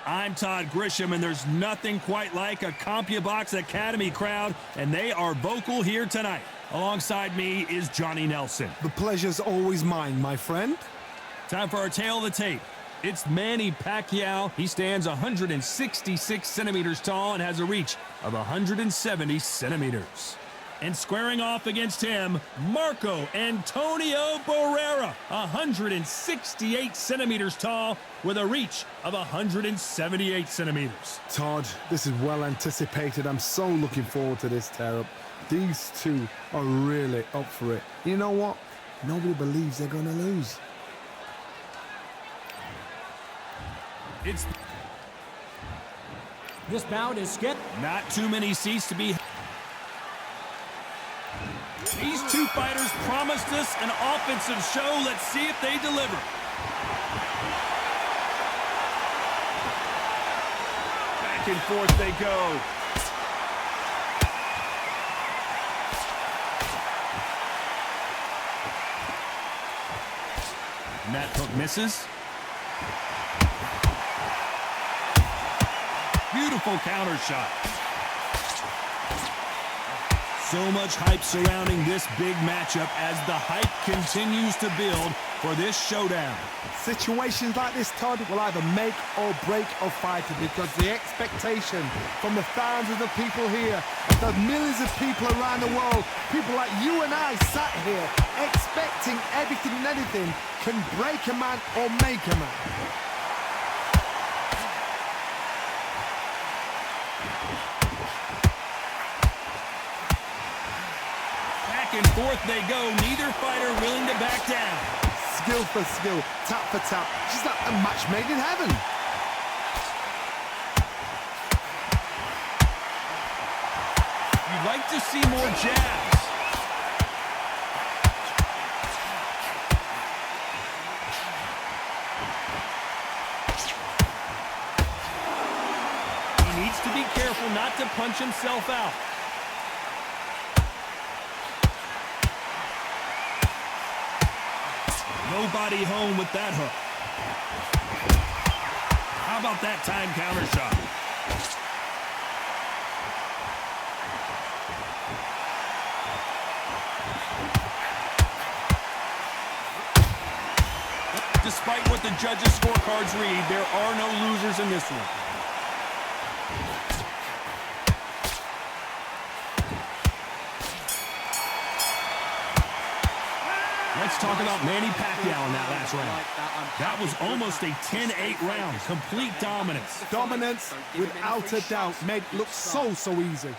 I'm Todd Grisham, and there's nothing quite like a CompuBox Academy crowd, and they are vocal here tonight. Alongside me is Johnny Nelson. The pleasure's always mine, my friend. Time for our tale of the tape. It's Manny Pacquiao. He stands 166 centimeters tall and has a reach of 170 centimeters. And squaring off against him, Marco Antonio Barrera, 168 centimeters tall with a reach of 178 centimeters. Todd, this is well anticipated. I'm so looking forward to this tear-up. These two are really up for it. You know what? Nobody believes they're going to lose. This bout is skip. Not too many seats to be. These two fighters promised us an offensive show. Let's see if they deliver. Back and forth they go. And that hook misses. Beautiful counter shot. So much hype surrounding this big matchup as the hype continues to build for this showdown. Situations like this, Todd, will either make or break a fighter because the expectation from the thousands of people here, the millions of people around the world, people like you and I sat here expecting everything and anything can break a man or make a man. And forth they go, neither fighter willing to back down. Skill for skill, tap for tap, just like a match made in heaven. You'd like to see more jabs. He needs to be careful not to punch himself out. Nobody home with that hook. How about that time counter shot? Despite what the judges' scorecards read, there are no losers in this one. Let's talk about Manny Pacquiao in that last round. That was almost a 10-8 round. Complete dominance. Dominance, without a doubt, made it look so easy.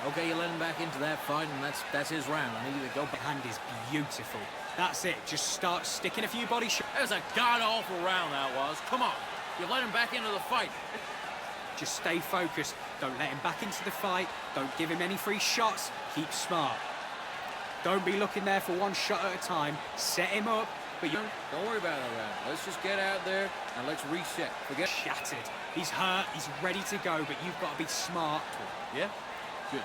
Okay, you let him back into that fight, and that's his round. I need you to go. The hand is beautiful. That's it. Just start sticking a few body shots. That was a god-awful round, that was. Come on. You let him back into the fight. Just stay focused. Don't let him back into the fight. Don't give him any free shots. Keep smart. Don't be looking there for one shot at a time. Set him up, but you don't worry about it, round. Let's just get out there and let's reset. Forget shattered. He's hurt. He's ready to go, but you've got to be smart. Yeah? Good.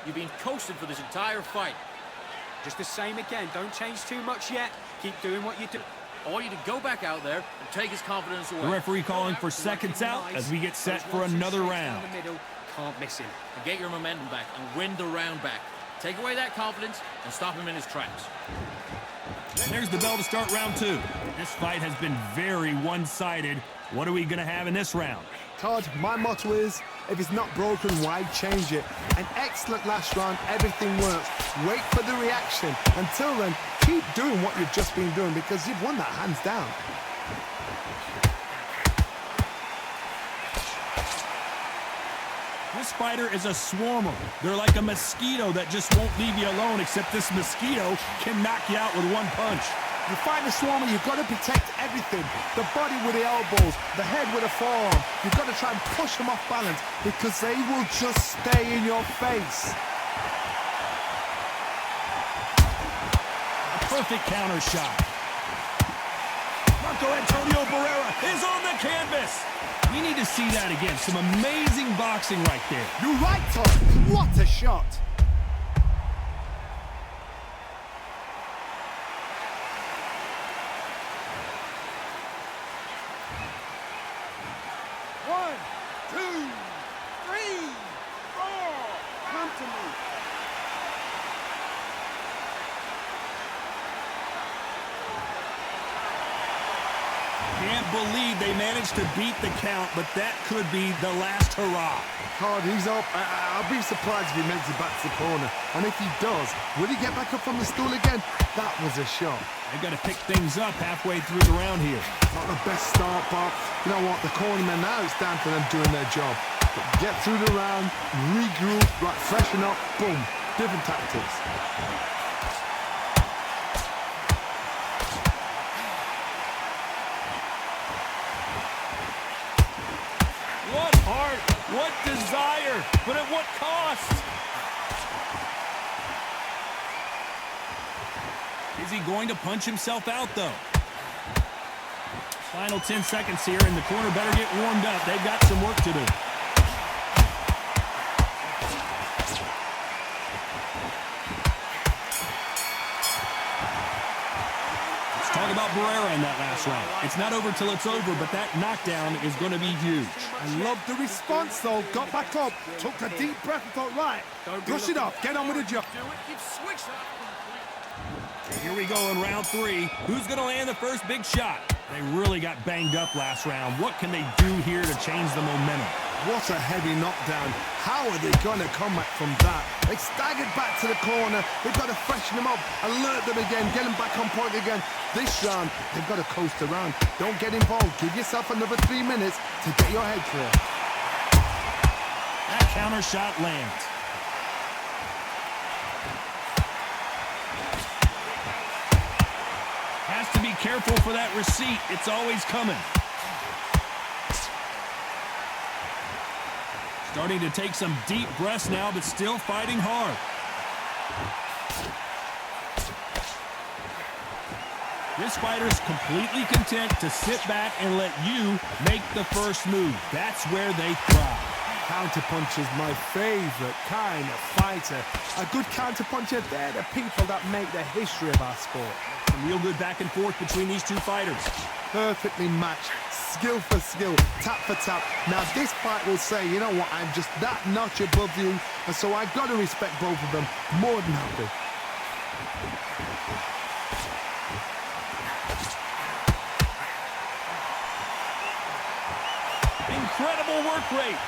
You've been coasted for this entire fight. Just the same again. Don't change too much yet. Keep doing what you do. I want you to go back out there and take his confidence away. The referee calling for seconds out as we get set for another round. Can't miss him. And get your momentum back and win the round back. Take away that confidence and stop him in his tracks. There's the bell to start round two. This fight has been very one-sided. What are we going to have in this round? Todd, my motto is, if it's not broken, why change it? An excellent last round, everything works. Wait for the reaction. Until then, keep doing what you've just been doing because you've won that hands down. This fighter is a swarmer. They're like a mosquito that just won't leave you alone, except this mosquito can knock you out with one punch. You fight a swarmer, you've got to protect everything. The body with the elbows, the head with a forearm. You've got to try and push them off balance because they will just stay in your face. A perfect counter shot. Marco Antonio Barrera is on the canvas. We need to see that again. Some amazing boxing right there. You're right, Todd. What a shot. Can't believe they managed to beat the count, but that could be the last hurrah. Hard, he's up. I'll be surprised if he makes it back to the corner. And if he does, will he get back up from the stool again? That was a shot. They've got to pick things up halfway through the round here. Not the best start, but you know what? The cornermen now, it's down to them doing their job. But get through the round, regroup, right, freshen up, boom. Different tactics. What heart, what desire, but at what cost? Is he going to punch himself out, though? Final 10 seconds here, and the corner better get warmed up. They've got some work to do. Talk about Barrera in that last round. It's not over till it's over, but that knockdown is going to be huge. I love the response, though. Got back up, took a deep breath and thought, right, brush it off, get on with the job. Here we go in round 3. Who's going to land the first big shot? They really got banged up last round. What can they do here to change the momentum? What a heavy knockdown. How are they going to come back from that? They staggered back to the corner. They've got to freshen them up, alert them again, get them back on point again. This round, they've got to coast around. Don't get involved. Give yourself another 3 minutes to get your head clear. That counter shot lands. Has to be careful for that receipt. It's always coming. Starting to take some deep breaths now, but still fighting hard. This fighter's completely content to sit back and let you make the first move. That's where they thrive. Counterpuncher's my favorite kind of fighter. A good counterpuncher, they're the people that make the history of our sport. Some real good back and forth between these two fighters. Perfectly matched, skill for skill, tap for tap. Now this fight will say, you know what, I'm just that notch above you, and so I've got to respect both of them. More than happy. Incredible work rate.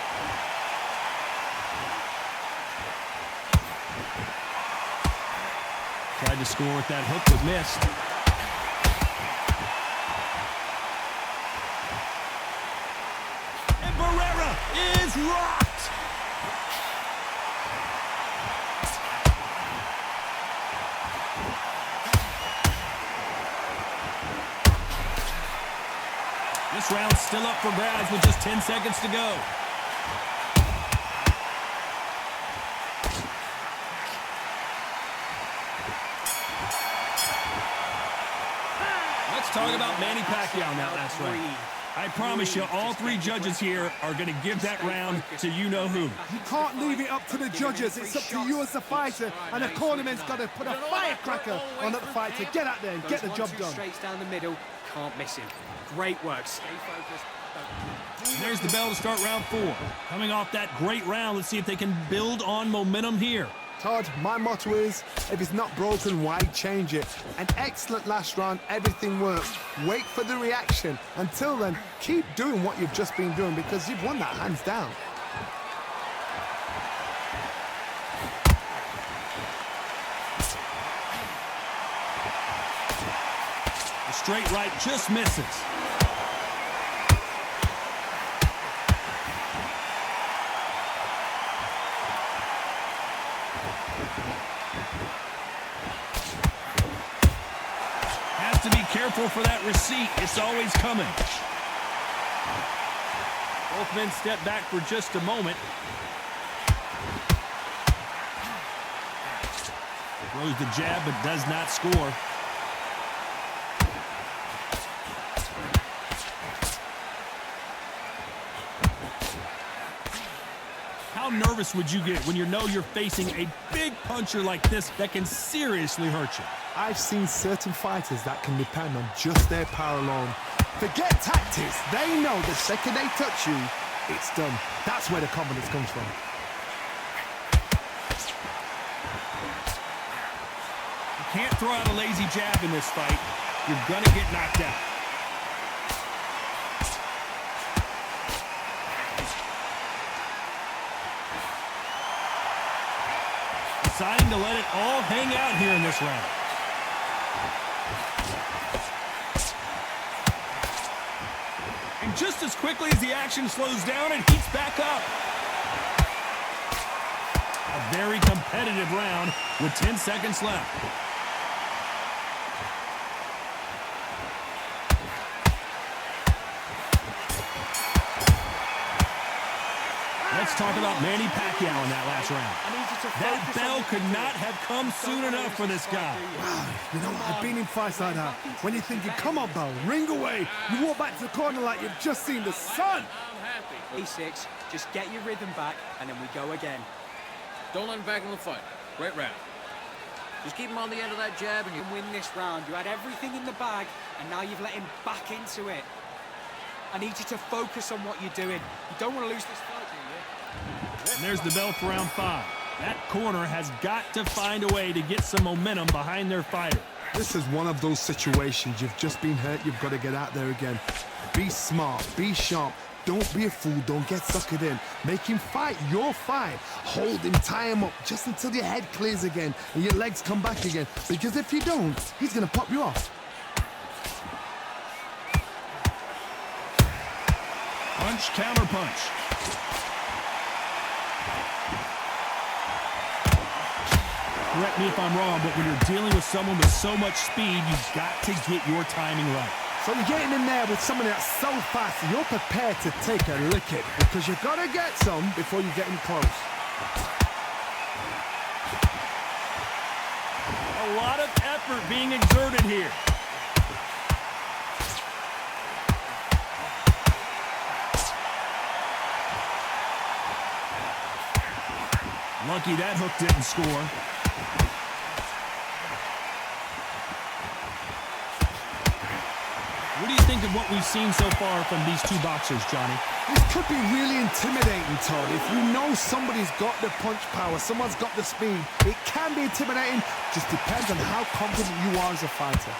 Tried to score with that hook, but missed. And Barrera is rocked. This round's still up for grabs with just 10 seconds to go. Let's talk about Manny Pacquiao in that last round. I promise you, all 3 judges here are going to give that round to you-know-who. You can't leave it up to the judges. It's up to you as the fighter, and the cornerman's got to put a firecracker on that fight to get out there and get the job done. Straight down the middle, can't miss him. Great work. Stay focused. There's the bell to start round 4. Coming off that great round, let's see if they can build on momentum here. Todd, my motto is, if it's not broken, why change it? An excellent last round, everything works. Wait for the reaction. Until then, keep doing what you've just been doing because you've won that hands down. The straight right just misses. To be careful for that receipt. It's always coming. Both men step back for just a moment. Throws the jab, but does not score. How nervous would you get when you know you're facing a big puncher like this that can seriously hurt you? I've seen certain fighters that can depend on just their power alone. Forget tactics. They know the second they touch you, it's done. That's where the confidence comes from. You can't throw out a lazy jab in this fight. You're gonna get knocked out. deciding to let it all hang out here in this round. And just as quickly as the action slows down, it heats back up. A very competitive round with 10 seconds left. Let's talk about Manny Pacquiao in that last round. That bell could not have come soon enough for this guy. Wow, you know, I've been in fights like that. When you're thinking, come on, Bell, ring away. You walk back to the corner like you've just seen the sun. E6, just get your rhythm back, and then we go again. Don't let him back in the fight. Great round. Just keep him on the end of that jab and you Win this round. You had everything in the bag, and now you've let him back into it. I need you to focus on what you're doing. You don't want to lose this fight, do you? And there's the bell for round 5. That corner has got to find a way to get some momentum behind their fighter. This is one of those situations. You've just been hurt. You've got to get out there again. Be smart. Be sharp. Don't be a fool. Don't get suckered in. Make him fight your fight. Hold him, tie him up just until your head clears again and your legs come back again. Because if you don't, he's going to pop you off. Punch, counter punch. Correct me if I'm wrong, but when you're dealing with someone with so much speed, you've got to get your timing right. So you're getting in there with someone that's so fast, you're prepared to take a licking because you've got to get some before you get in close. A lot of effort being exerted here. Lucky that hook didn't score. What do you think of what we've seen so far from these two boxers, Johnny? This could be really intimidating, Todd. If you know somebody's got the punch power, someone's got the speed, it can be intimidating. Just depends on how confident you are as a fighter.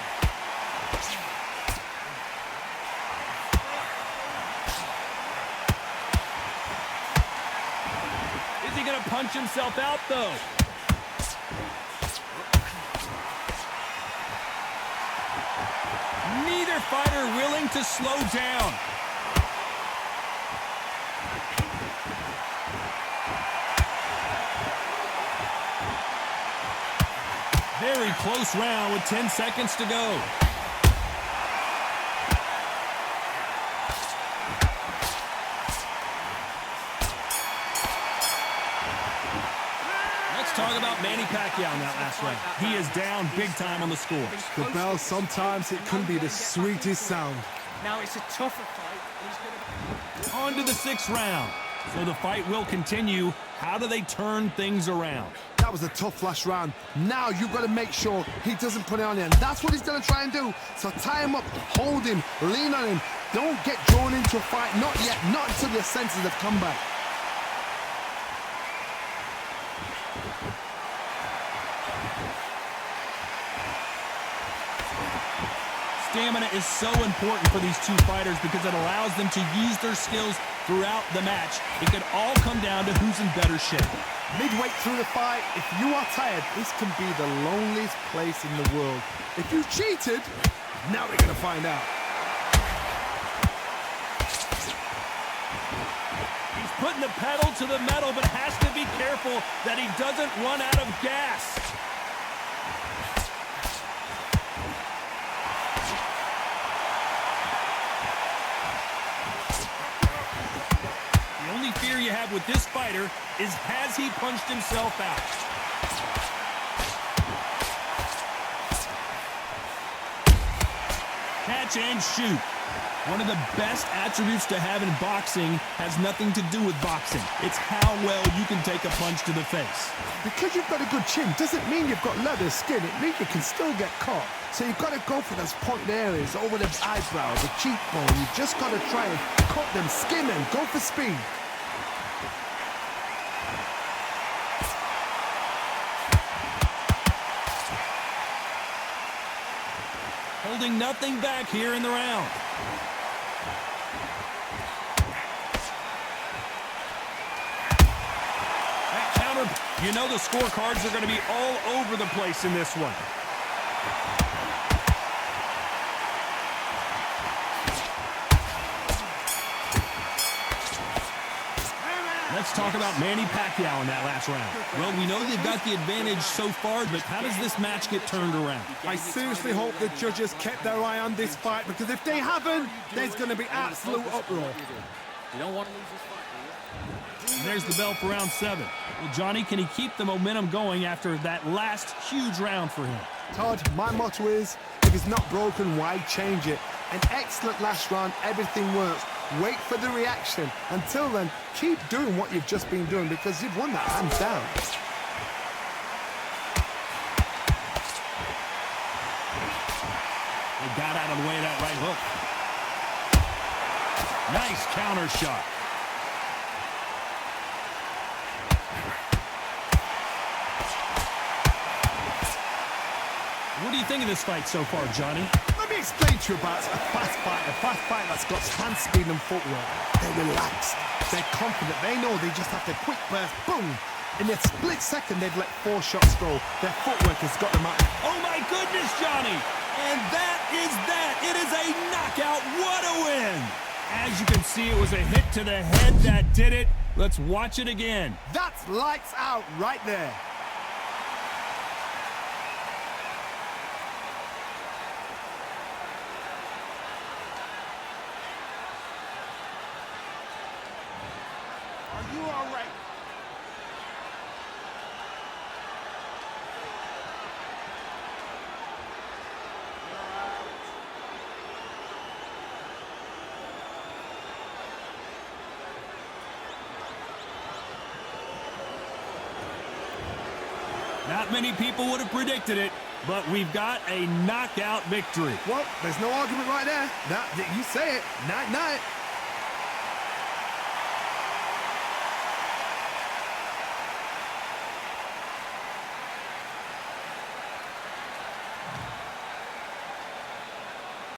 Is he going to punch himself out, though? Neither fighter willing to slow down. Very close round with 10 seconds to go. Talk about Manny Pacquiao in that last round. He is down big time on the score. The bell, sometimes it can be the sweetest sound. Now it's a tougher fight. On to the 6th round. So the fight will continue. How do they turn things around? That was a tough last round. Now you've got to make sure he doesn't put it on you. And that's what he's going to try and do. So tie him up, hold him, lean on him. Don't get drawn into a fight. Not yet. Not until your senses have come back. Stamina is so important for these two fighters because it allows them to use their skills throughout the match. It could all come down to who's in better shape. Midway through the fight, if you are tired, this can be the loneliest place in the world. If you cheated, now we're going to find out. He's putting the pedal to the metal, but has to be careful that he doesn't run out of gas. The only fear you have with this fighter is, has he punched himself out? Catch and shoot. One of the best attributes to have in boxing has nothing to do with boxing. It's how well you can take a punch to the face. Because you've got a good chin doesn't mean you've got leather skin. It means you can still get caught. So you've got to go for those pointed areas, over the eyebrow, the cheekbone. You've just got to try and cut them, skin them, go for speed. Holding nothing back here in the round. You know the scorecards are going to be all over the place in this one. Let's talk about Manny Pacquiao in that last round. Well, we know they've got the advantage so far, but how does this match get turned around? I seriously hope the judges kept their eye on this fight, because if they haven't, there's going to be absolute uproar. You don't want to lose this fight, do you? And there's the bell for round 7. Well, Johnny, can he keep the momentum going after that last huge round for him? Todd, my motto is, if it's not broken, why change it? An excellent last round, everything works. Wait for the reaction. Until then, keep doing what you've just been doing, because you've won that hands down. They got out of the way of that right hook. Nice counter shot. What do you think of this fight so far, Johnny? Let me explain to you about a fast fight that's got hand speed and footwork. They're relaxed, they're confident, they know they just have to quick burst, boom! In a split second, they'd let 4 shots go. Their footwork has got them out. Oh my goodness, Johnny! And that is that! It is a knockout! What a win! As you can see, it was a hit to the head that did it. Let's watch it again. That's lights out right there. Are you all right? Not many people would have predicted it, but we've got a knockout victory. Well, there's no argument right there. You say it. Night-night.